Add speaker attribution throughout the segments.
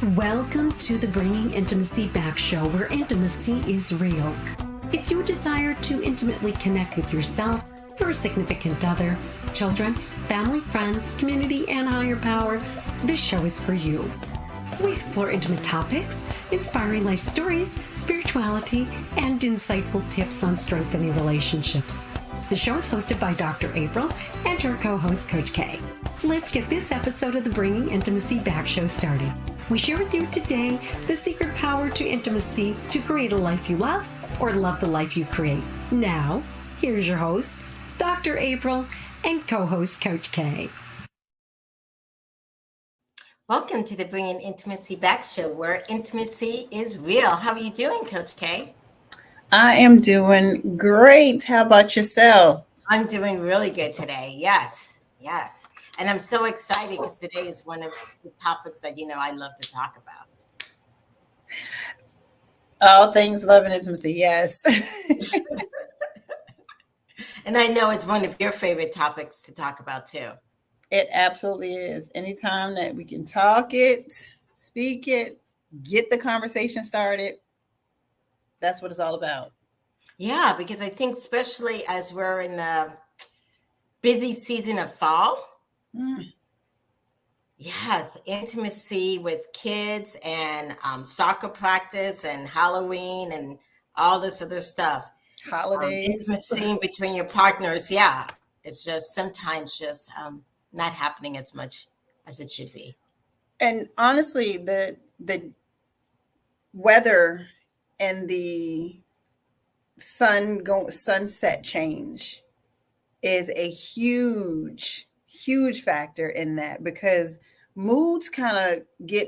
Speaker 1: Welcome to the Bringing Intimacy Back show, where intimacy is real. If you desire to intimately connect with yourself, your significant other, children, family, friends, community, and higher power, this show is for you. We explore intimate topics, inspiring life stories, spirituality, and insightful tips on strengthening relationships. The show is hosted by Dr. April and her co-host, Coach K. Let's get this episode of the Bringing Intimacy Back show started. We share with you today the secret power to intimacy to create a life you love or love the life you create. Now, here's your host, Dr. April, and co-host, Coach K.
Speaker 2: Welcome to the Bringing Intimacy Back show, where intimacy is real. How are you doing, Coach K?
Speaker 3: I am doing great. How about yourself?
Speaker 2: I'm doing really good today. Yes. And I'm so excited because today is one of the topics that, I love to talk about.
Speaker 3: All things love and intimacy, yes.
Speaker 2: And I know it's one of your favorite topics to talk about too.
Speaker 3: It absolutely is. Anytime that we can talk it, speak it, get the conversation started, that's what it's all about.
Speaker 2: Yeah, because I think especially as we're in the busy season of fall, yes, intimacy with kids and soccer practice and Halloween and all this other stuff.
Speaker 3: Holidays.
Speaker 2: Intimacy between your partners, yeah. It's just sometimes just not happening as much as it should be.
Speaker 3: And honestly, the weather and the sunset change is a huge factor in that, because moods kind of get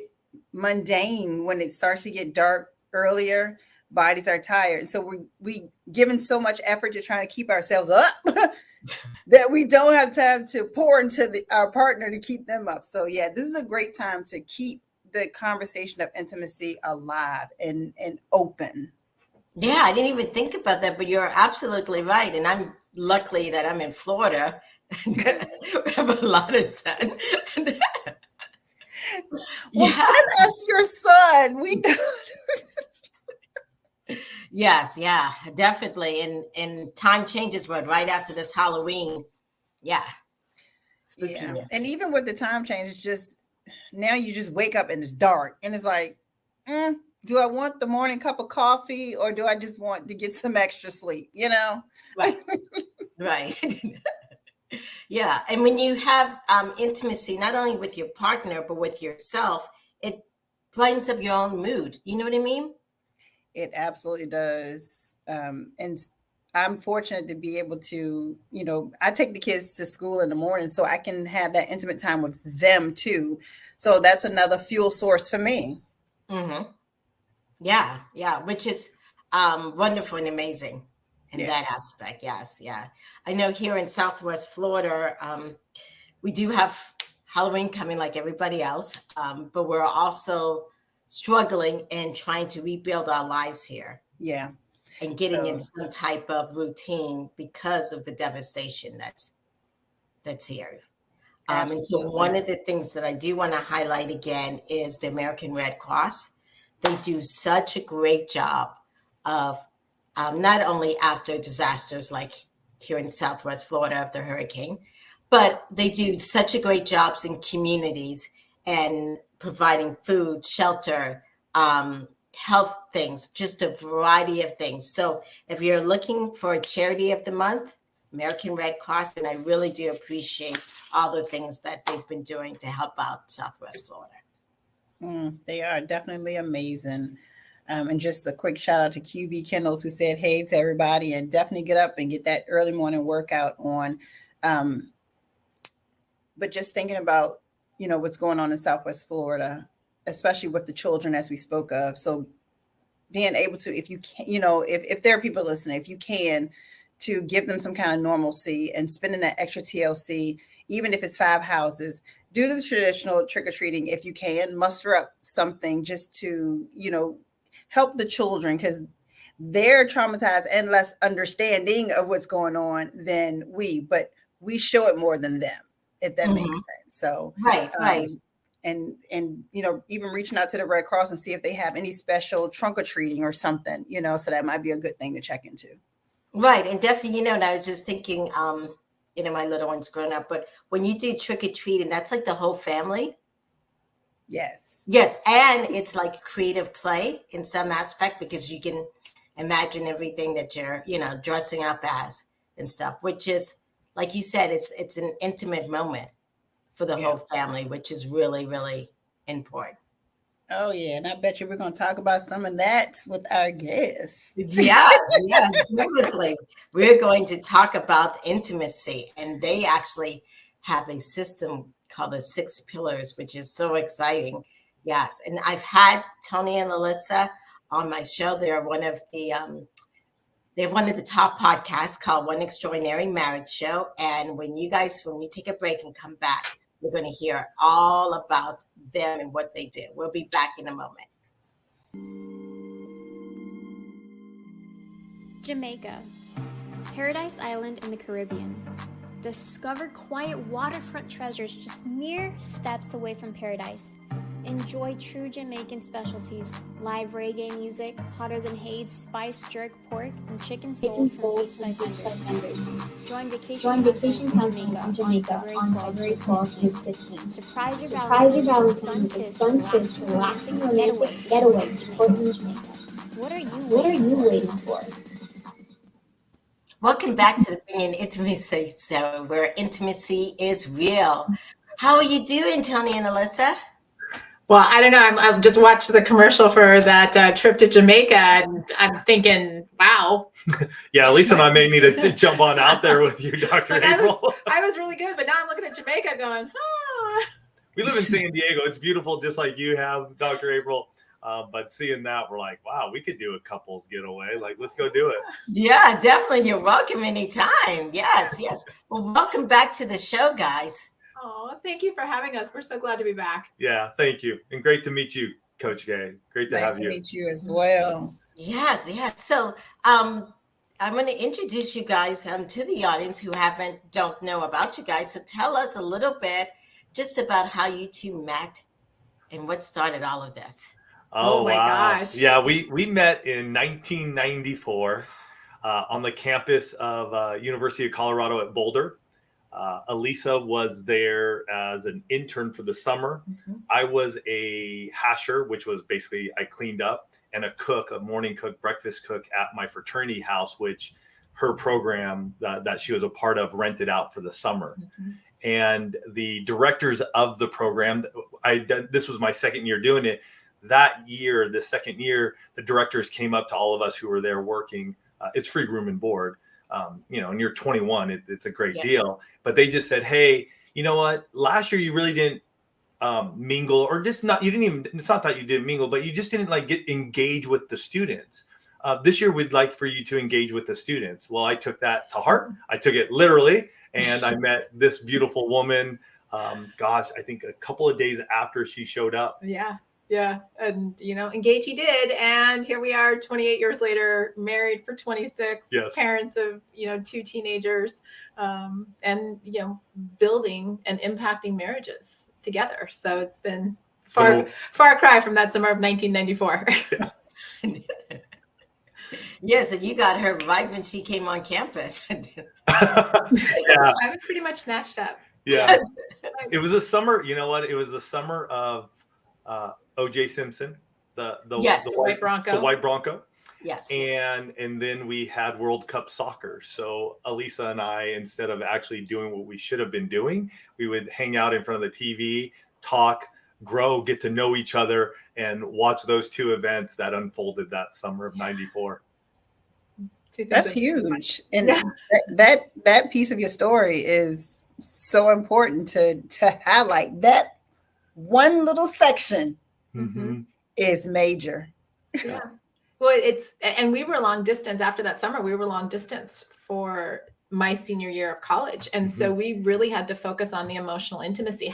Speaker 3: mundane when it starts to get dark earlier. Bodies are tired, so we given so much effort to trying to keep ourselves up that we don't have time to pour into our partner to keep them up. So yeah, this is a great time to keep the conversation of intimacy alive and open.
Speaker 2: Yeah, I didn't even think about that, but you're absolutely right. And I'm lucky that I'm in Florida. We have a lot of sun.
Speaker 3: Well, send us your son. We do.
Speaker 2: Yes, yeah, definitely. And time changes right after this Halloween. Yeah.
Speaker 3: Yeah. And even with the time change, it's just now you just wake up and it's dark. And it's like, do I want the morning cup of coffee or do I just want to get some extra sleep?
Speaker 2: Right. Yeah. And when you have intimacy, not only with your partner, but with yourself, it brightens up your own mood. You know what I mean?
Speaker 3: It absolutely does. And I'm fortunate to be able to, I take the kids to school in the morning so I can have that intimate time with them too. So that's another fuel source for me.
Speaker 2: Mm-hmm. Yeah. Which is wonderful and amazing in that aspect. Yes. Yeah. I know here in Southwest Florida, we do have Halloween coming like everybody else, but we're also struggling and trying to rebuild our lives here.
Speaker 3: Yeah.
Speaker 2: And getting in some type of routine because of the devastation that's here. And so one of the things that I do want to highlight again is the American Red Cross. They do such a great job of not only after disasters like here in Southwest Florida of the hurricane, but they do such a great jobs in communities and providing food, shelter, health things, just a variety of things. So if you're looking for a charity of the month, American Red Cross, and I really do appreciate all the things that they've been doing to help out Southwest Florida.
Speaker 3: They are definitely amazing. And just a quick shout out to QB Kendalls, who said hey to everybody, and definitely get up and get that early morning workout on. But just thinking about, what's going on in Southwest Florida, especially with the children, as we spoke of. So being able to, if you can, if there are people listening, if you can, to give them some kind of normalcy and spending that extra TLC, even if it's 5 houses, do the traditional trick-or-treating if you can, muster up something just to, help the children, because they're traumatized and less understanding of what's going on than we, but we show it more than them, if that makes sense. So
Speaker 2: right.
Speaker 3: and even reaching out to the Red Cross and see if they have any special trunk or treating or something, so that might be a good thing to check into.
Speaker 2: Right. And definitely, and I was just thinking, my little one's grown up, but when you do trick or treating, that's like the whole family.
Speaker 3: Yes.
Speaker 2: Yes. And it's like creative play in some aspect, because you can imagine everything that you're, dressing up as and stuff, which is, like you said, it's an intimate moment for the whole family, which is really, really important.
Speaker 3: Oh, yeah. And I bet you we're going to talk about some of that with our guests.
Speaker 2: Yes, definitely. We're going to talk about intimacy, and they actually have a system called the 6 Pillars, which is so exciting. Yes. And I've had Tony and Alisa on my show. They're one of the they have one of the top podcasts called One Extraordinary Marriage Show. And when we take a break and come back, we're going to hear all about them and what they do. We'll be back in a moment.
Speaker 4: Jamaica, Paradise Island in the Caribbean. Discover quiet waterfront treasures just mere steps away from paradise. Enjoy true Jamaican specialties, live reggae music, hotter than Hades, spiced jerk pork, and chicken soles from beachside vendors. Join Vacation Council in Jamaica on February 12th through 15th. Surprise your Valentine with a sun-kissed, relaxing romantic getaway to Portland, Jamaica. What are you waiting for?
Speaker 2: Welcome back to the Bringing Intimacy Show, where intimacy is real. How are you doing, Tony and Alisa?
Speaker 5: Well, I don't know. I've just watched the commercial for that trip to Jamaica, and I'm thinking, wow.
Speaker 6: Yeah, Lisa and I may need to jump on out there with you, Dr. April.
Speaker 5: I was really good, but now I'm looking at Jamaica going, ah.
Speaker 6: We live in San Diego. It's beautiful, just like you have, Dr. April. But seeing that, we're like, wow, we could do a couples getaway. Like, let's go do it.
Speaker 2: Yeah, definitely. You're welcome anytime. Yes. Well, welcome back to the show, guys.
Speaker 5: Oh, thank you for having us. We're so glad to be back.
Speaker 6: Yeah, thank you. And great to meet you, Coach Gay. Great to have you.
Speaker 3: Nice to meet you as well.
Speaker 2: Yes. So I'm going to introduce you guys to the audience who don't know about you guys. So tell us a little bit just about how you two met and what started all of this.
Speaker 5: Oh my gosh.
Speaker 6: Yeah, we met in 1994 on the campus of University of Colorado at Boulder. Alisa was there as an intern for the summer. Mm-hmm. I was a hasher, which was basically I cleaned up, and a morning cook, breakfast cook at my fraternity house, which her program that she was a part of rented out for the summer. Mm-hmm. And the directors of the program, this was my second year doing it. That year, the second year, the directors came up to all of us who were there working. It's free room and board. And you're 21, it's a great deal. But they just said, hey, you know what? Last year you really didn't mingle, or just not. You didn't even. It's not that you didn't mingle, but you just didn't engage with the students. This year we'd like for you to engage with the students. Well, I took that to heart. I took it literally, and I met this beautiful woman. I think a couple of days after she showed up.
Speaker 5: Yeah. And, engage he did. And here we are 28 years later, married for 26, parents of, 2 teenagers, and, building and impacting marriages together. So it's been far cry from that summer of 1994.
Speaker 2: Yes, and you got her right when she came on campus.
Speaker 5: I was pretty much snatched up.
Speaker 6: Yeah. It was a summer, you know what? It was the summer of O.J. Simpson, the
Speaker 5: white Bronco.
Speaker 6: The white Bronco.
Speaker 2: Yes.
Speaker 6: And then we had World Cup soccer. So Alisa and I, instead of actually doing what we should have been doing, we would hang out in front of the TV, talk, grow, get to know each other, and watch those 2 events that unfolded that summer of 94.
Speaker 3: That's huge. And that piece of your story is so important to highlight. That one little section is major.
Speaker 5: Yeah. Well, and we were long distance after that summer. We were long distance for my senior year of college. And so we really had to focus on the emotional intimacy.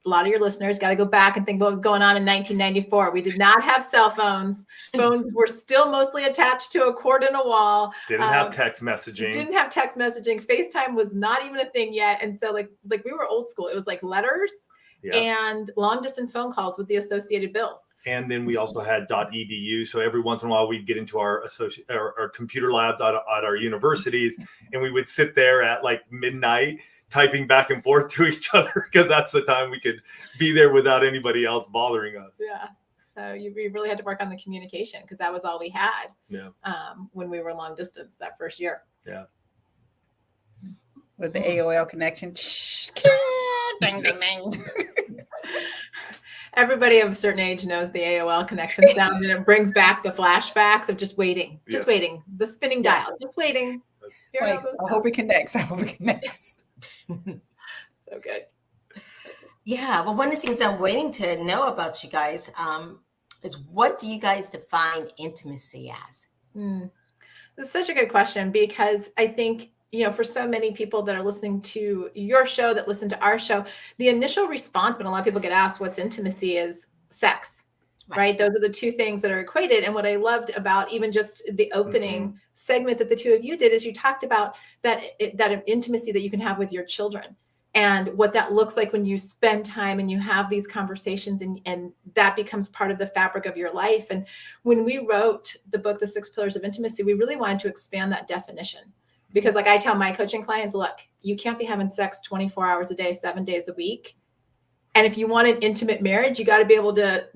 Speaker 5: a lot of your listeners got to go back and think what was going on in 1994. We did not have cell phones. Phones were still mostly attached to a cord in a wall.
Speaker 6: Didn't have text messaging.
Speaker 5: FaceTime was not even a thing yet. And so like we were old school. It was like letters and long distance phone calls with the associated bills. And
Speaker 6: then we also had .edu. So every once in a while we'd get into our computer labs at our universities, and we would sit there at like midnight typing back and forth to each other, because that's the time we could be there without anybody else bothering us.
Speaker 5: Yeah. So you really had to work on the communication, because that was all we had when we were long distance that first year.
Speaker 6: Yeah.
Speaker 3: With the AOL connection. Ding, ding, ding.
Speaker 5: Everybody of a certain age knows the AOL connection sound, and it brings back the flashbacks of just waiting, waiting, the spinning dial, just waiting.
Speaker 3: I hope it connects. So
Speaker 5: good.
Speaker 2: Yeah. Well, one of the things I'm waiting to know about you guys is, what do you guys define intimacy as?
Speaker 5: This is such a good question, because I think, for so many people that are listening to your show, that listen to our show, the initial response when a lot of people get asked what's intimacy is sex, right? Those are the two things that are equated. And what I loved about even just the opening segment that the two of you did is you talked about that intimacy that you can have with your children, and what that looks like when you spend time and you have these conversations, and that becomes part of the fabric of your life. And when we wrote the book, The 6 Pillars of Intimacy, we really wanted to expand that definition. Because like I tell my coaching clients, look, you can't be having sex 24 hours a day, 7 days a week. And if you want an intimate marriage, you got to be able to,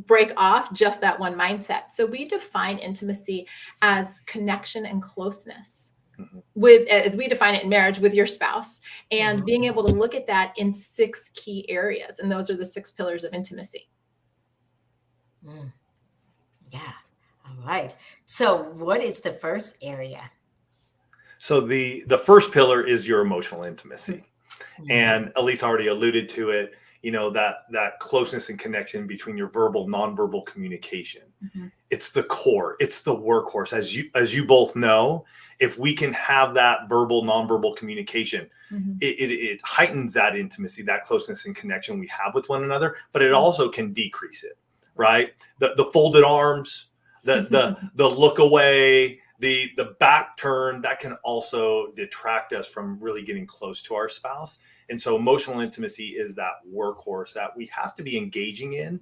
Speaker 5: break off just that one mindset. So we define intimacy as connection and closeness with, as we define it in marriage, with your spouse, and being able to look at that in 6 key areas. And those are the 6 pillars of intimacy.
Speaker 2: Yeah. All right. So what is the first area?
Speaker 6: So the first pillar is your emotional intimacy. And Alisa already alluded to it, that closeness and connection between your verbal, nonverbal communication. It's the core, it's the workhorse. As you both know, if we can have that verbal, nonverbal communication, it heightens that intimacy, that closeness and connection we have with one another, but it also can decrease it, right? The folded arms, the look away, the back turn, that can also detract us from really getting close to our spouse. And so emotional intimacy is that workhorse that we have to be engaging in.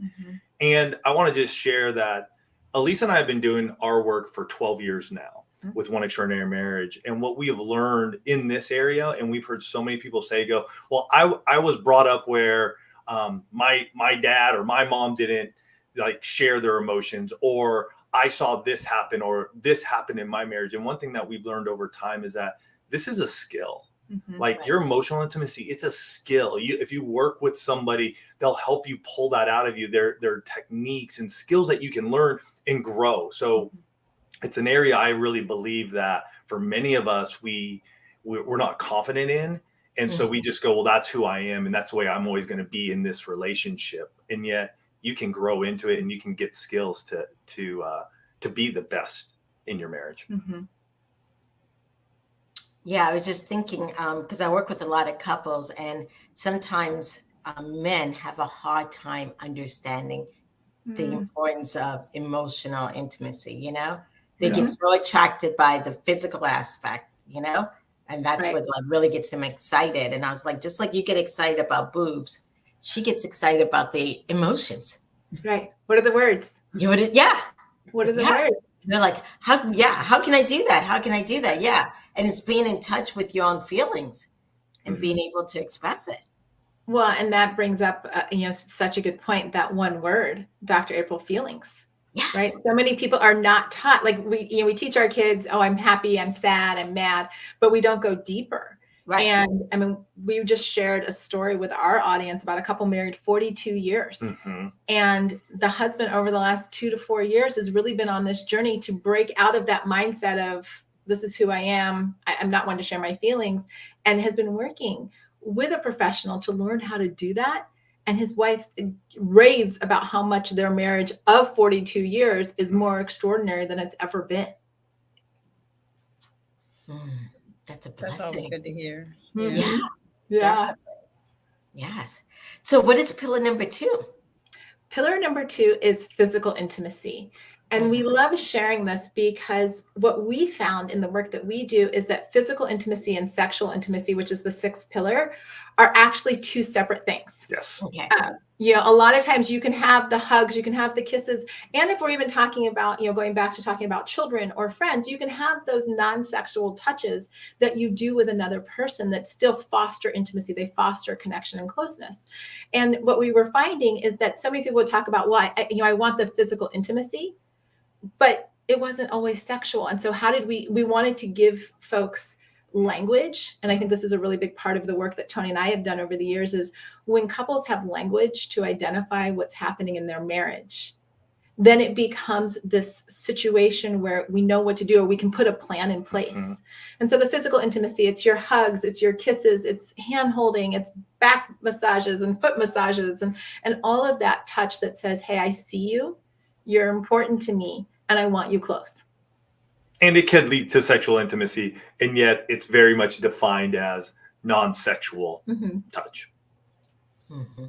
Speaker 6: And I want to just share that Alisa and I have been doing our work for 12 years now with One Extraordinary Marriage. And what we have learned in this area, and we've heard so many people say, well, I was brought up where my dad or my mom didn't like share their emotions, or I saw this happen, or this happened in my marriage. And one thing that we've learned over time is that this is a skill. Like your emotional intimacy, it's a skill. If you work with somebody, they'll help you pull that out of you. There are techniques and skills that you can learn and grow. So it's an area I really believe that for many of us, we're not confident in. And so we just go, well, that's who I am, and that's the way I'm always going to be in this relationship. And yet you can grow into it, and you can get skills to be the best in your marriage.
Speaker 2: Yeah, I was just thinking, because I work with a lot of couples, and sometimes men have a hard time understanding the importance of emotional intimacy. They get so attracted by the physical aspect, and that's what like really gets them excited. And I was like, just like you get excited about boobs, she gets excited about the emotions.
Speaker 5: Right. What are the words?
Speaker 2: What are the words? They're like, how can I do that? How can I do that? Yeah. And it's being in touch with your own feelings and being able to express it.
Speaker 5: Well, and that brings up, such a good point, that one word, Dr. April, feelings.
Speaker 2: Yes.
Speaker 5: Right. So many people are not taught, like we teach our kids, oh, I'm happy, I'm sad, I'm mad, but we don't go deeper. Right. And I mean, we just shared a story with our audience about a couple married 42 years. And the husband over the last 2 to 4 years has really been on this journey to break out of that mindset of, this is who I am. I'm not one to share my feelings, and has been working with a professional to learn how to do that. And his wife raves about how much their marriage of 42 years is more extraordinary than it's ever been.
Speaker 2: That's a blessing.
Speaker 3: That's always good to hear.
Speaker 2: Yeah. Yes. So what is pillar number 2?
Speaker 5: Pillar number 2 is physical intimacy. And we love sharing this because what we found in the work that we do is that physical intimacy and sexual intimacy, which is the 6th pillar, are actually 2 separate things.
Speaker 6: Yes.
Speaker 2: Okay.
Speaker 5: A lot of times you can have the hugs, you can have the kisses. And if we're even talking about, going back to talking about children or friends, you can have those non-sexual touches that you do with another person that still foster intimacy. They foster connection and closeness. And what we were finding is that so many people would talk about, well, I want the physical intimacy, but it wasn't always sexual. And so how did we wanted to give folks language. And I think this is a really big part of the work that Tony and I have done over the years is when couples have language to identify what's happening in their marriage, then it becomes this situation where we know what to do, or we can put a plan in place. Mm-hmm. And so the physical intimacy, it's your hugs, it's your kisses, it's hand holding, it's back massages and foot massages and all of that touch that says, hey, I see you, you're important to me, and I want you close.
Speaker 6: And it can lead to sexual intimacy, and yet it's very much defined as non-sexual touch.
Speaker 2: Mm-hmm.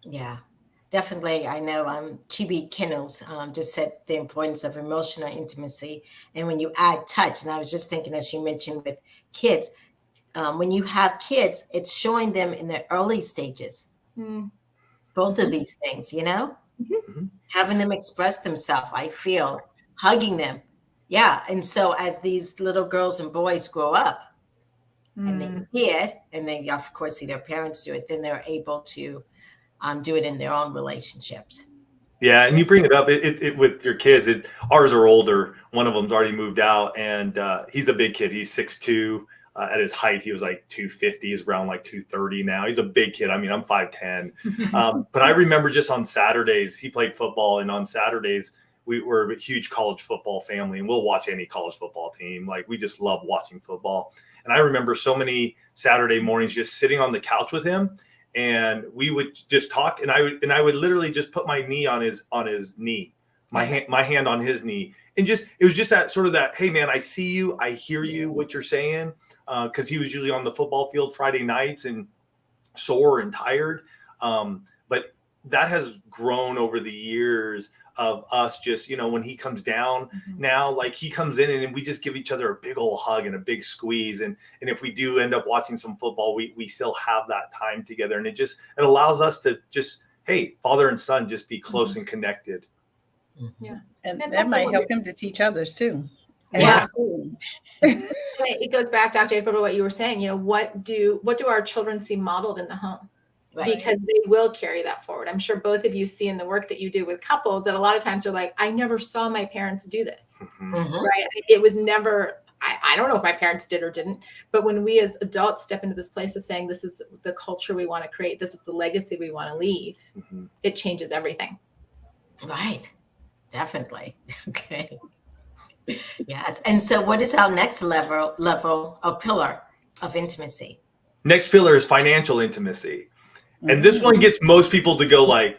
Speaker 2: Yeah, definitely. I know Q.B. Kennels just said the importance of emotional intimacy. And when you add touch, and I was just thinking, as you mentioned with kids, when you have kids, it's showing them in the early stages, both of these things, having them express themselves, I feel, hugging them. Yeah. And so as these little girls and boys grow up and they see it, and they, of course, see their parents do it, then they're able to do it in their own relationships.
Speaker 6: Yeah. And you bring it up it with your kids. Ours are older. One of them's already moved out, and he's a big kid. He's 6'2". At his height, he was like 250. He's around like 230 now. He's a big kid. I mean, I'm 5'10". But I remember just on Saturdays, he played football, and on Saturdays, we were a huge college football family, and we'll watch any college football team. Like, we just love watching football. And I remember so many Saturday mornings just sitting on the couch with him, and we would just talk. And I would literally just put my knee on his knee, my hand on his knee, and it was just that sort of that, hey man, I see you, I hear you, what you're saying, because he was usually on the football field Friday nights and sore and tired. But that has grown over the years of us just, when he comes down now, like he comes in and we just give each other a big old hug and a big squeeze. And if we do end up watching some football, we still have that time together. And it allows us to just, hey, father and son, just be close and connected.
Speaker 3: Yeah. And that might help him to teach others too.
Speaker 2: Yeah.
Speaker 5: It goes back, Dr. April, to what you were saying, what do our children see modeled in the home? Right. Because they will carry that forward. I'm sure both of you see in the work that you do with couples that a lot of times they're like, I never saw my parents do this, right? It was never, I don't know if my parents did or didn't, but when we as adults step into this place of saying, this is the culture we want to create, this is the legacy we want to leave, it changes everything.
Speaker 2: Right. Definitely. Okay. Yes. And so what is our next level or pillar of intimacy?
Speaker 6: Next pillar is financial intimacy. And this one gets most people to go like,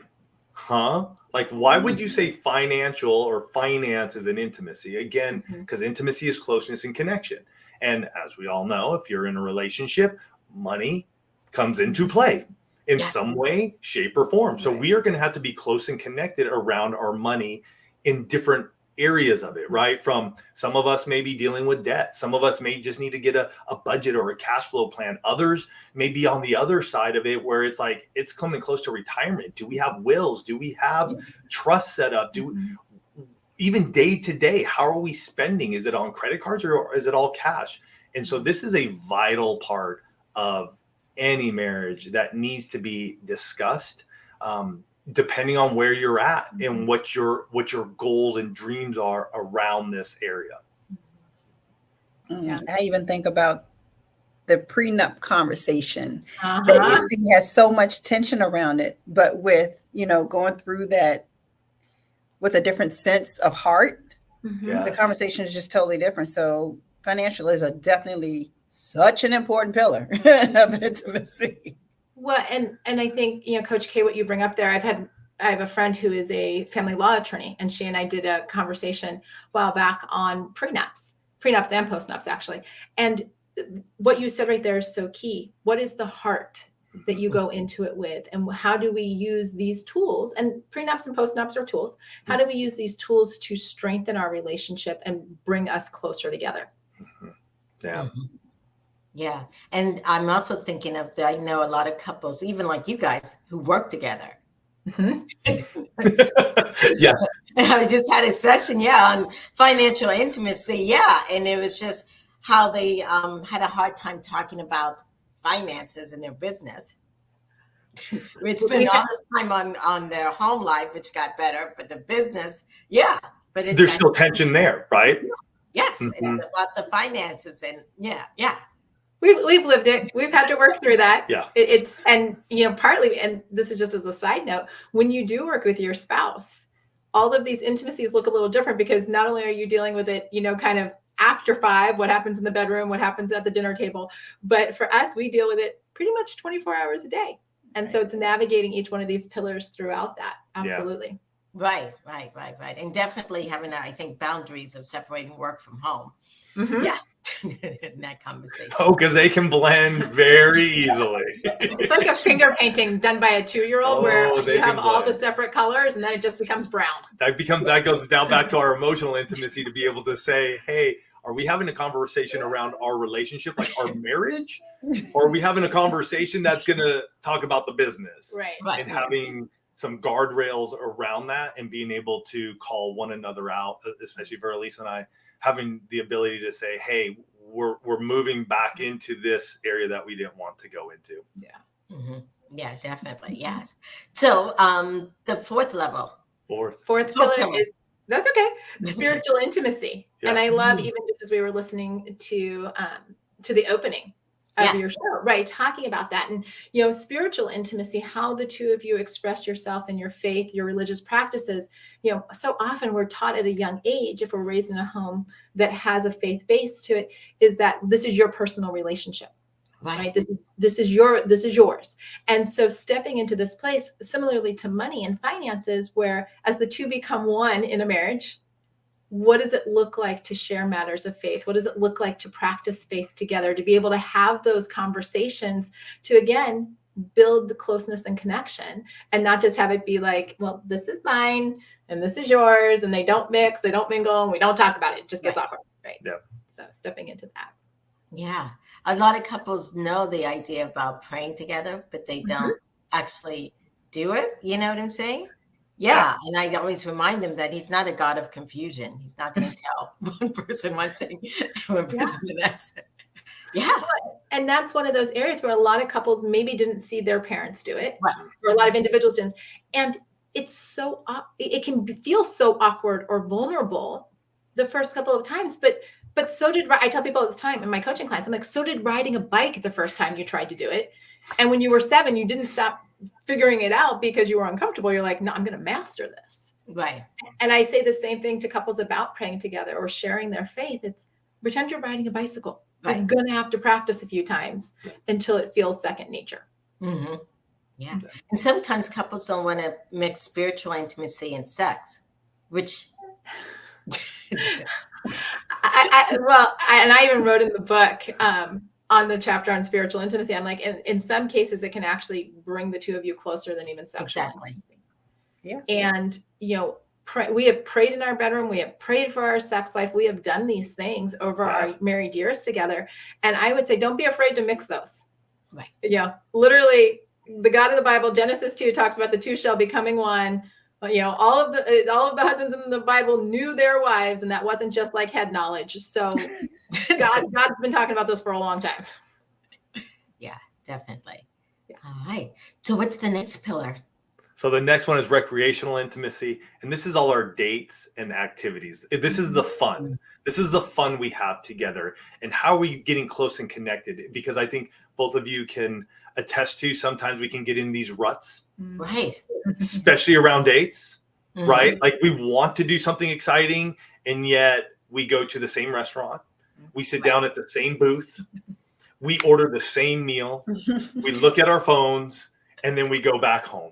Speaker 6: huh? Like, why would you say financial or finance is an intimacy? Again, because intimacy is closeness and connection. And as we all know, if you're in a relationship, money comes into play in some way, shape, or form. So we are going to have to be close and connected around our money in different areas of it, right? From some of us may be dealing with debt. Some of us may just need to get a budget or a cash flow plan. Others may be on the other side of it where it's like, it's coming close to retirement. Do we have wills? Do we have trust set up? Even day to day, how are we spending? Is it on credit cards or is it all cash? And so this is a vital part of any marriage that needs to be discussed. Depending on where you're at and what your goals and dreams are around this area.
Speaker 3: I even think about the prenup conversation that you see has so much tension around it, but with, going through that with a different sense of heart, the conversation is just totally different. So financial is definitely such an important pillar of intimacy.
Speaker 5: Well, and I think, Coach K, what you bring up there, I have a friend who is a family law attorney, and she and I did a conversation a while back on prenups and postnups, actually. And what you said right there is so key. What is the heart that you go into it with, and how do we use these tools, and prenups and postnups are tools. How do we use these tools to strengthen our relationship and bring us closer together?
Speaker 6: Yeah.
Speaker 2: Yeah. And I'm also thinking of I know a lot of couples, even like you guys, who work together.
Speaker 6: Yeah.
Speaker 2: I just had a session, on financial intimacy. Yeah. And it was just how they had a hard time talking about finances in their business. We'd spend all this time on their home life, which got better, but the business, but
Speaker 6: there's still tension there, right?
Speaker 2: Yes, it's about the finances, and
Speaker 5: we've lived it. We've had to work through that.
Speaker 6: Yeah.
Speaker 5: It's and partly, and this is just as a side note, when you do work with your spouse, all of these intimacies look a little different, because not only are you dealing with it, kind of after 5, what happens in the bedroom, what happens at the dinner table, but for us, we deal with it pretty much 24 hours a day. And so it's navigating each one of these pillars throughout that. Absolutely.
Speaker 2: Right. And definitely having, I think, boundaries of separating work from home. Yeah. In that conversation.
Speaker 6: Oh, because they can blend very easily.
Speaker 5: It's like a finger painting done by a 2-year-old where you have all the separate colors and then it just becomes brown.
Speaker 6: That goes down back to our emotional intimacy, to be able to say, hey, are we having a conversation around our relationship, like our marriage? Or are we having a conversation that's going to talk about the business?
Speaker 5: Right.
Speaker 6: And having some guardrails around that and being able to call one another out, especially for Alisa and I, having the ability to say, hey, we're moving back into this area that we didn't want to go into.
Speaker 5: Yeah.
Speaker 2: Mm-hmm. Yeah, definitely. Yes. So the fourth
Speaker 5: pillar is, that's okay, spiritual intimacy. Yeah. And I love, even just as we were listening to the opening of your show, right, talking about that, and spiritual intimacy, how the two of you express yourself and your faith, your religious practices. So often we're taught at a young age, if we're raised in a home that has a faith base to it, is that this is your personal relationship, right? This is yours. And so stepping into this place, similarly to money and finances, where as the two become one in a marriage, what does it look like to share matters of faith? What does it look like to practice faith together, to be able to have those conversations, to, again, build the closeness and connection, and not just have it be like, well, this is mine and this is yours, and they don't mix, they don't mingle, and we don't talk about it. It just gets awkward, right? Yeah. So stepping into that. Yeah.
Speaker 2: A lot of couples know the idea about praying together, but they don't actually do it. You know what I'm saying? Yeah. And I always remind them that he's not a God of confusion. He's not going to tell one person one thing, one person the next. Yeah.
Speaker 5: And that's one of those areas where a lot of couples maybe didn't see their parents do it, or a lot of individuals didn't. And it's so, it can feel so awkward or vulnerable the first couple of times, but so did, I tell people all this time in my coaching clients, I'm like, so did riding a bike the first time you tried to do it. And when you were 7, you didn't stop figuring it out because you were uncomfortable. You're like, no, I'm going to master this.
Speaker 2: Right.
Speaker 5: And I say the same thing to couples about praying together or sharing their faith. It's pretend you're riding a bicycle. You're going to have to practice a few times until it feels second nature.
Speaker 2: Mm-hmm. Yeah. And sometimes couples don't want to mix spiritual intimacy and sex, which...
Speaker 5: I even wrote in the book, on the chapter on spiritual intimacy, I'm like, in some cases, it can actually bring the two of you closer than even sexual.
Speaker 2: Exactly.
Speaker 5: Yeah. And, we have prayed in our bedroom. We have prayed for our sex life. We have done these things over our married years together. And I would say, don't be afraid to mix those.
Speaker 2: Right.
Speaker 5: Literally, the God of the Bible, Genesis 2 talks about the two shall becoming one. All of the husbands in the Bible knew their wives, and that wasn't just like head knowledge. So God's been talking about this for a long time.
Speaker 2: Yeah, definitely. Yeah. All right. So what's the next pillar?
Speaker 6: So the next one is recreational intimacy. And this is all our dates and activities. This is the fun. This is the fun we have together. And how are we getting close and connected? Because I think both of you can attest to, sometimes we can get in these ruts.
Speaker 2: Right.
Speaker 6: Especially around dates, right? Like we want to do something exciting, and yet we go to the same restaurant. We sit down at the same booth. We order the same meal. We look at our phones, and then we go back home.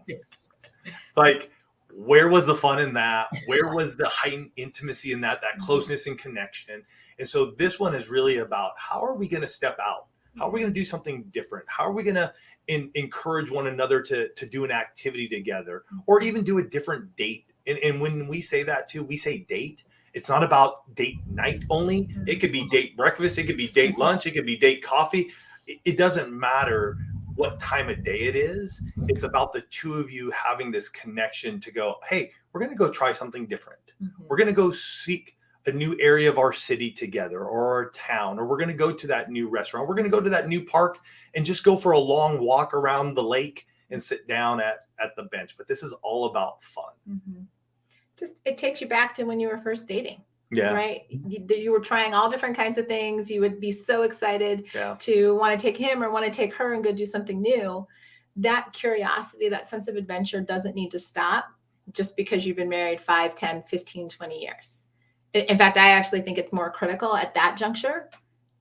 Speaker 6: Like, where was the fun in that? Where was the heightened intimacy in that closeness and connection? And so this one is really about, how are we going to step out How are we going to do something different? How are we going to encourage one another to do an activity together, or even do a different date? And when we say that too, we say date. It's not about date night only. It could be date breakfast. It could be date lunch. It could be date coffee. It doesn't matter what time of day it is. It's about the two of you having this connection to go, hey, we're going to go try something different. We're going to go seek a new area of our city together, or our town, or we're going to go to that new restaurant. We're going to go to that new park and just go for a long walk around the lake and sit down at the bench. But this is all about fun.
Speaker 5: Just, it takes you back to when you were first dating.
Speaker 6: Yeah.
Speaker 5: Right. You were trying all different kinds of things. You would be so excited to want to take him or want to take her and go do something new. That curiosity, that sense of adventure doesn't need to stop just because you've been married 5, 10, 15, 20 years. In fact, I actually think it's more critical at that juncture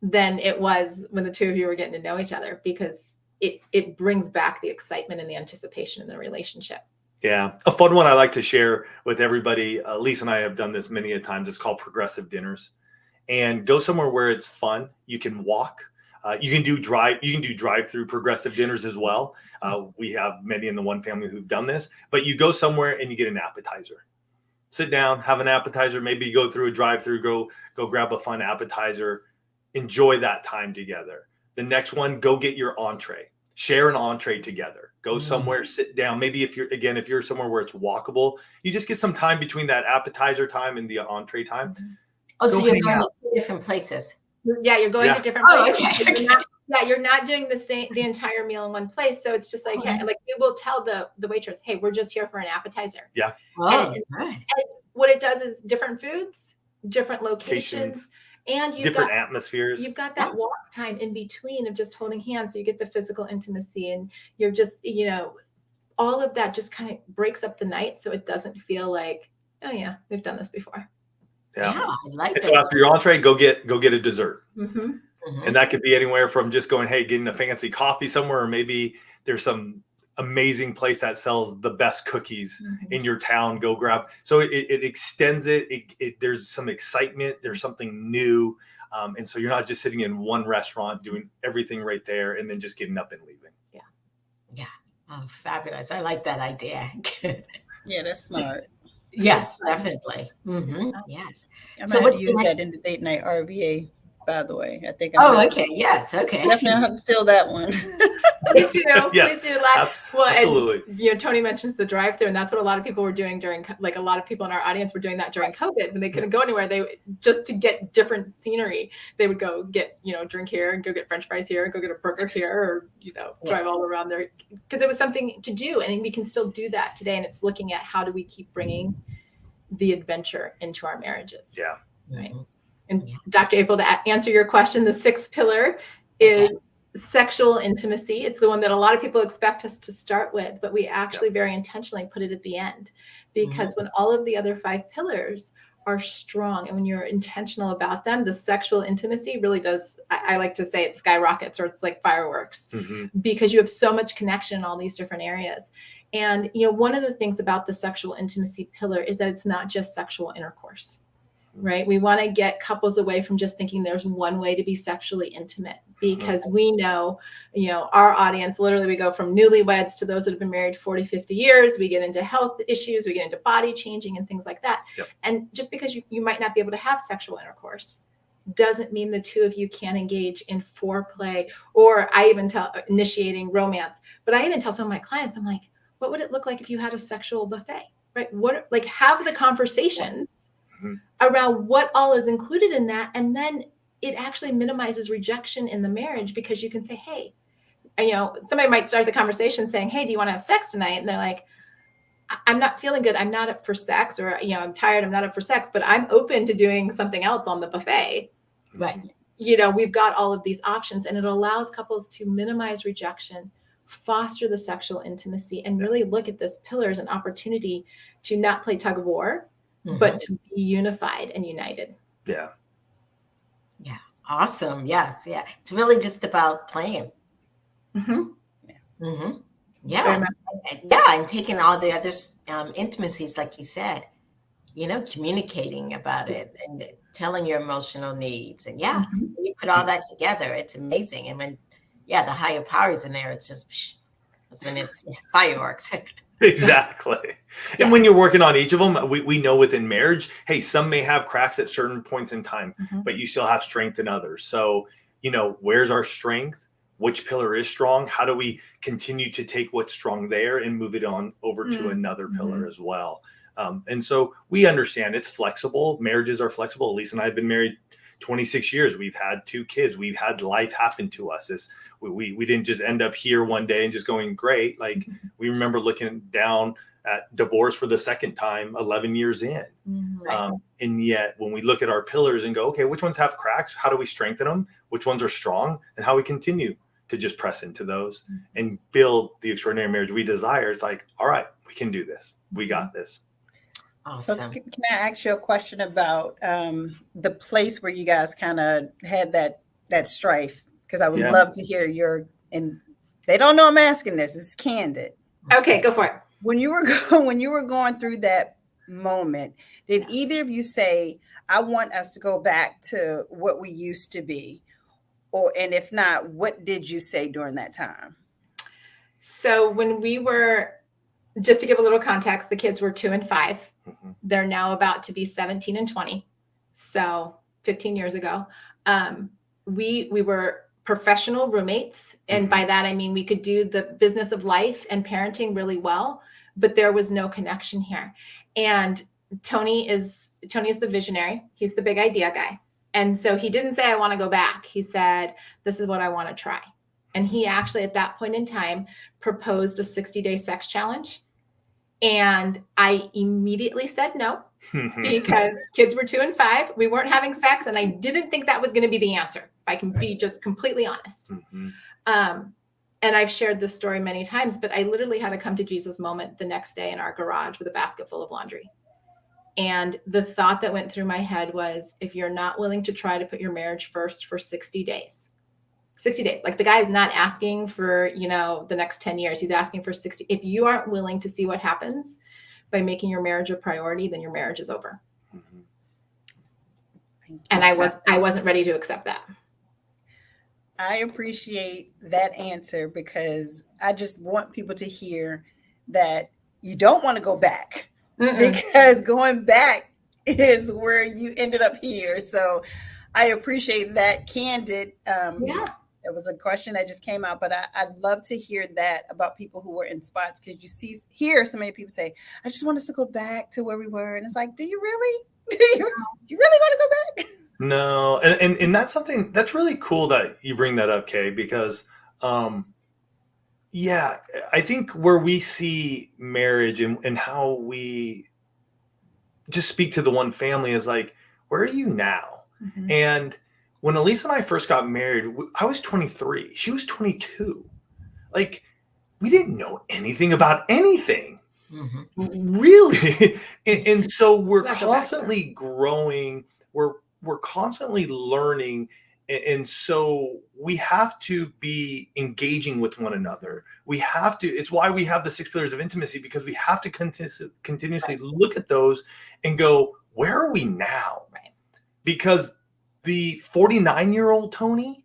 Speaker 5: than it was when the two of you were getting to know each other, because it brings back the excitement and the anticipation in the relationship.
Speaker 6: Yeah. A fun one I like to share with everybody. Lisa and I have done this many a times. It's called progressive dinners. And go somewhere where it's fun. You can walk. You can do drive-through progressive dinners as well. We have many in the One family who've done this. But you go somewhere and you get an appetizer. Sit down, have an appetizer. Maybe go through a drive-through. Go grab a fun appetizer. Enjoy that time together. The next one, go get your entree. Share an entree together. Go somewhere, sit down. Maybe if you're somewhere where it's walkable, you just get some time between that appetizer time and the entree time.
Speaker 2: Oh, so you're going to different places.
Speaker 5: Yeah, you're going to different places.
Speaker 2: Okay.
Speaker 5: You're not doing the entire meal in one place. So it's just like, like you will tell the waitress, hey, we're just here for an appetizer.
Speaker 6: Yeah.
Speaker 5: And what it does is different foods, different locations. And you've
Speaker 6: different atmospheres.
Speaker 5: You've got that walk time in between of just holding hands. So you get the physical intimacy, and you're just, all of that just kind of breaks up the night. So it doesn't feel like, oh yeah, we've done this before.
Speaker 2: Yeah, I like that.
Speaker 6: So after your entree, go get a dessert. And that could be anywhere from just going, hey, getting a fancy coffee somewhere, or maybe there's some amazing place that sells the best cookies in your town. Go grab. So it extends it. There's some excitement. There's something new. And so you're not just sitting in one restaurant doing everything right there and then just getting up and leaving.
Speaker 2: Yeah. Yeah. Oh, fabulous. I like that idea.
Speaker 3: Yeah, that's smart.
Speaker 2: Yes, definitely. Yes.
Speaker 3: I might have to use that in the date night RVA, by the way. I think
Speaker 2: okay. Yes. Okay.
Speaker 3: Definitely have to steal that one.
Speaker 5: Please do. Please do.
Speaker 6: Absolutely.
Speaker 5: And, Tony mentions the drive-through, and that's what a lot of people were doing during, like a lot of people in our audience were doing that during COVID when they couldn't go anywhere. They just to get different scenery, they would go get, drink here and go get French fries here and go get a burger here, or, drive all around there, because it was something to do. And we can still do that today. And it's looking at how do we keep bringing the adventure into our marriages.
Speaker 6: Yeah.
Speaker 5: Right. And Dr. April, to answer your question, the sixth pillar is sexual intimacy. It's the one that a lot of people expect us to start with, but we actually very intentionally put it at the end, because when all of the other 5 pillars are strong and when you're intentional about them, the sexual intimacy really does, I like to say it skyrockets, or it's like fireworks, because you have so much connection in all these different areas. And, one of the things about the sexual intimacy pillar is that it's not just sexual intercourse. Right. We want to get couples away from just thinking there's one way to be sexually intimate, because we know, our audience, literally we go from newlyweds to those that have been married 40, 50 years. We get into health issues, we get into body changing and things like that. And just because you might not be able to have sexual intercourse doesn't mean the two of you can't engage in foreplay, or I even tell initiating romance. But I even tell some of my clients, I'm like, what would it look like if you had a sexual buffet? Right. Have the conversations around what all is included in that. And then it actually minimizes rejection in the marriage, because you can say, hey, somebody might start the conversation saying, hey, do you want to have sex tonight? And they're like, I'm not feeling good. I'm not up for sex, or, I'm tired. I'm not up for sex, but I'm open to doing something else on the buffet.
Speaker 2: Right.
Speaker 5: We've got all of these options, and it allows couples to minimize rejection, foster the sexual intimacy, and really look at this pillar as an opportunity to not play tug of war, but to be unified and united.
Speaker 6: Yeah.
Speaker 2: Yeah. Awesome. Yes. Yeah. It's really just about playing. Yeah. And taking all the other intimacies, like you said, communicating about it and telling your emotional needs. And you put all that together. It's amazing. And when the higher powers in there. It's just, that's when fireworks.
Speaker 6: Exactly. And when you're working on each of them, we know within marriage, hey, some may have cracks at certain points in time, but you still have strength in others. So, where's our strength? Which pillar is strong? How do we continue to take what's strong there and move it on over to another pillar as well? And so we understand it's flexible. Marriages are flexible. Alisa and I have been married 26 years. We've had 2 kids. We've had life happen to us. We didn't just end up here one day and just going great. Like we remember looking down at divorce for the second time 11 years in. And yet when we look at our pillars and go, okay, which ones have cracks? How do we strengthen them? Which ones are strong? And how we continue to just press into those and build the extraordinary marriage we desire. It's like, all right, we can do this. We got this.
Speaker 2: Awesome.
Speaker 3: So can I ask you a question about the place where you guys kind of had that strife? Because I would love to hear and they don't know I'm asking this. It's candid.
Speaker 5: Okay, go for it.
Speaker 3: When you were going through that moment, did either of you say, I want us to go back to what we used to be? And if not, what did you say during that time?
Speaker 5: So when we were, just to give a little context, the kids were 2 and 5. They're now about to be 17 and 20. So 15 years ago, we were professional roommates. And by that, I mean, we could do the business of life and parenting really well, but there was no connection here. And Tony is the visionary. He's the big idea guy. And so he didn't say, I want to go back. He said, this is what I want to try. And he actually, at that point in time, proposed a 60-day sex challenge. And I immediately said no, because kids were 2 and 5. We weren't having sex. And I didn't think that was going to be the answer, if I can be just completely honest. And I've shared this story many times, but I literally had a come to Jesus moment the next day in our garage with a basket full of laundry. And the thought that went through my head was, if you're not willing to try to put your marriage first for 60 days, like the guy is not asking for, the next 10 years. He's asking for 60. If you aren't willing to see what happens by making your marriage a priority, then your marriage is over. And I wasn't ready to accept that.
Speaker 3: I appreciate that answer, because I just want people to hear that you don't want to go back. Because going back is where you ended up here. So I appreciate that candid. It was a question that just came out, but I'd love to hear that about people who were in spots, because hear so many people say, I just want us to go back to where we were. And it's like, do you really? You really want to go back?
Speaker 6: No. And that's something that's really cool that you bring that up, Kay, because I think where we see marriage and how we just speak to the one family is like, where are you now? And when Alisa and I first got married, I was 23. She was 22. Like, we didn't know anything about anything, really. And so we're constantly growing. We're constantly learning. And so we have to be engaging with one another. It's why we have the 6 pillars of intimacy, because we have to continuously look at those and go, where are we now? Right. Because the 49-year-old Tony,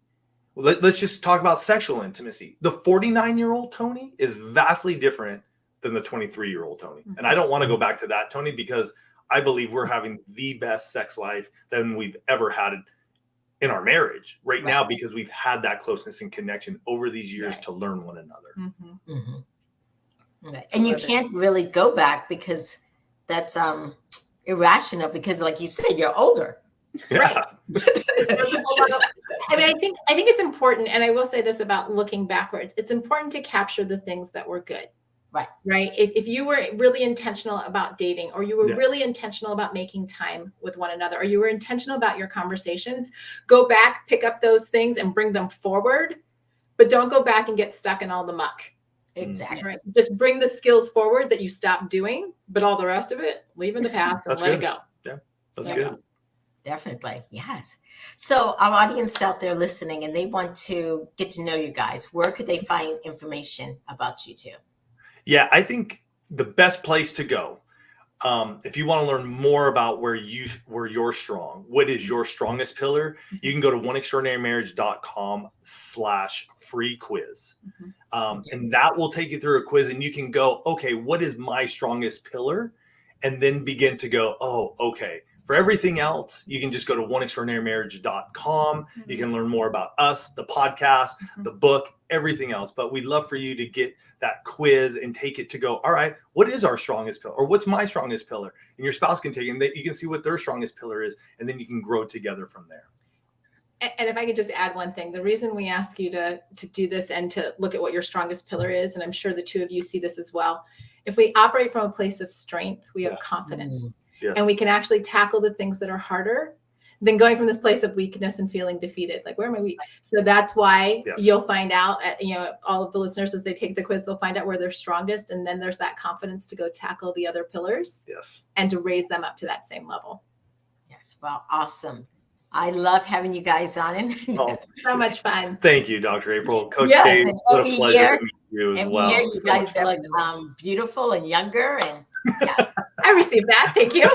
Speaker 6: let's just talk about sexual intimacy. The 49-year-old Tony is vastly different than the 23-year-old Tony. And I don't want to go back to that Tony, because I believe we're having the best sex life than we've ever had in our marriage right now, because we've had that closeness and connection over these years to learn one another.
Speaker 2: And you can't really go back, because that's irrational, because like you said, you're older.
Speaker 5: Right. I mean, I think it's important, and I will say this about looking backwards. It's important to capture the things that were good. Right. If you were really intentional about dating, or you were really intentional about making time with one another, or you were intentional about your conversations, go back, pick up those things and bring them forward, but don't go back and get stuck in all the muck.
Speaker 2: Exactly.
Speaker 5: Right? Just bring the skills forward that you stopped doing, but all the rest of it, leave in the past and let it go.
Speaker 6: Yeah, that's good.
Speaker 2: Definitely. Yes. So our audience out there listening, and they want to get to know you guys, where could they find information about you two?
Speaker 6: Yeah, I think the best place to go, If you want to learn more about where you're strong, what is your strongest pillar, you can go to oneextraordinarymarriage.com/free quiz. And that will take you through a quiz, and you can go, okay, what is my strongest pillar? And then begin to go, oh, okay. For everything else, you can just go to oneextraordinarymarriage.com. You can learn more about us, the podcast, the book, everything else. But we'd love for you to get that quiz and take it to go, all right, what is our strongest pillar? Or what's my strongest pillar? And your spouse can take it, and you can see what their strongest pillar is, and then you can grow together from there.
Speaker 5: And if I could just add one thing, the reason we ask you to do this and to look at what your strongest pillar is, and I'm sure the two of you see this as well, if we operate from a place of strength, we have confidence. Yes. And we can actually tackle the things that are harder than going from this place of weakness and feeling defeated. Like, where am I weak? So that's why you'll find out, all of the listeners, as they take the quiz, they'll find out where they're strongest. And then there's that confidence to go tackle the other pillars and to raise them up to that same level.
Speaker 2: Yes. Well, awesome. I love having you guys on.
Speaker 5: So much fun.
Speaker 6: Thank you, Dr. April. Coach Kate, what a pleasure to meet you as well.
Speaker 2: Year, you guys look beautiful and younger, and
Speaker 5: I received that. Thank you.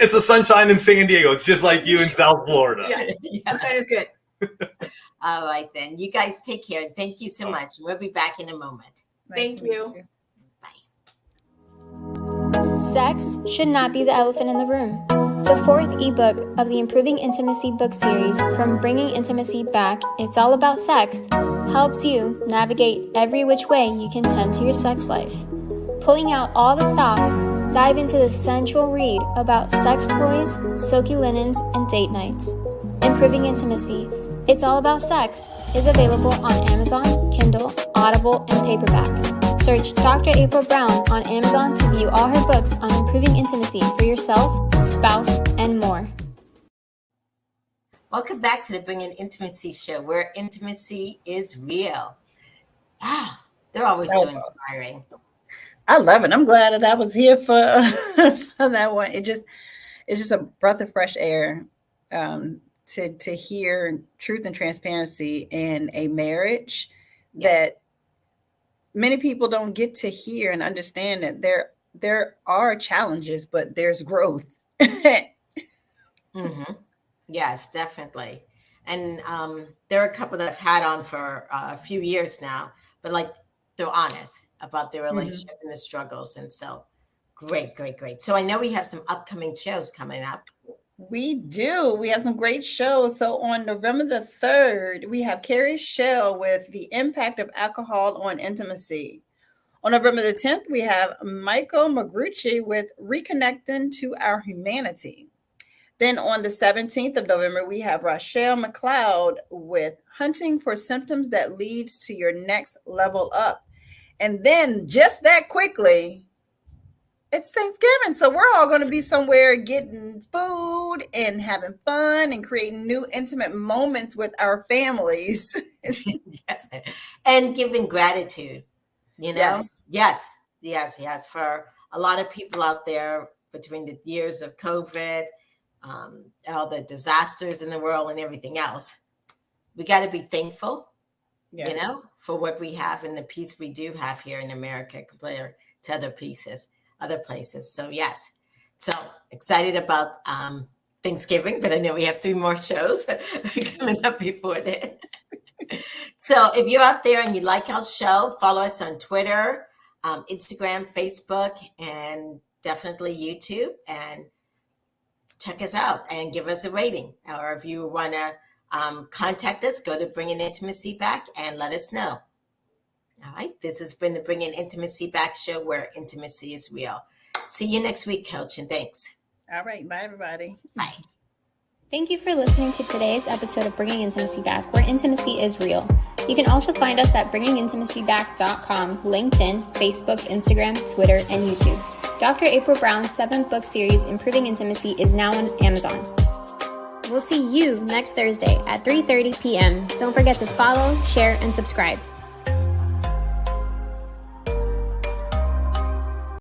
Speaker 6: It's the sunshine in San Diego. It's just like you in South Florida.
Speaker 5: Sunshine is good.
Speaker 2: All right, then. You guys take care. Thank you so much. We'll be back in a moment.
Speaker 5: Thank you.
Speaker 2: Bye.
Speaker 4: Sex should not be the elephant in the room. The fourth ebook of the Improving Intimacy book series, From Bringing Intimacy Back, It's All About Sex, helps you navigate every which way you can tend to your sex life. Pulling out all the stops, dive into the sensual read about sex toys, silky linens, and date nights. Improving Intimacy, It's All About Sex is available on Amazon, Kindle, Audible, and paperback. Search Dr. April Brown on Amazon to view all her books on improving intimacy for yourself, spouse, and more.
Speaker 2: Welcome back to the Bringing Intimacy show, where intimacy is real. They're always so inspiring.
Speaker 3: I love it. I'm glad that I was here for that one. It's just a breath of fresh air to hear truth and transparency in a marriage that many people don't get to hear and understand, that there are challenges, but there's growth.
Speaker 2: Yes, definitely. And there are a couple that I've had on for a few years now, but they're honest about their relationship and the struggles. And so great. So I know we have some upcoming shows coming up.
Speaker 3: We do. We have some great shows. So on November the 3rd, we have Carrie Shell with The Impact of Alcohol on Intimacy. On November the 10th, we have Michael Magrucci with Reconnecting to Our Humanity. Then on the 17th of November, we have Rochelle McLeod with Hunting for Symptoms That Leads to Your Next Level Up. And then just that quickly, it's Thanksgiving. So we're all going to be somewhere getting food and having fun and creating new intimate moments with our families.
Speaker 2: Yes. And giving gratitude, Yes. For a lot of people out there, between the years of COVID, all the disasters in the world and everything else, we got to be thankful, for what we have and the peace we do have here in America compared to other places. So yes, so excited about Thanksgiving, but I know we have 3 more shows coming up before then. So if you're out there and you like our show, follow us on Twitter, Instagram, Facebook, and definitely YouTube, and check us out and give us a rating. Or if you want to contact us, go to Bringing Intimacy Back and let us know. All right. This has been the Bringing Intimacy Back show, where intimacy is real. See you next week, Coach, and thanks.
Speaker 3: All right. Bye, everybody.
Speaker 2: Bye.
Speaker 4: Thank you for listening to today's episode of Bringing Intimacy Back, where intimacy is real. You can also find us at bringingintimacyback.com, LinkedIn, Facebook, Instagram, Twitter, and YouTube. Dr. April Brown's 7th book series, Improving Intimacy, is now on Amazon. We'll see you next Thursday at 3:30 p.m. Don't forget to follow, share, and subscribe.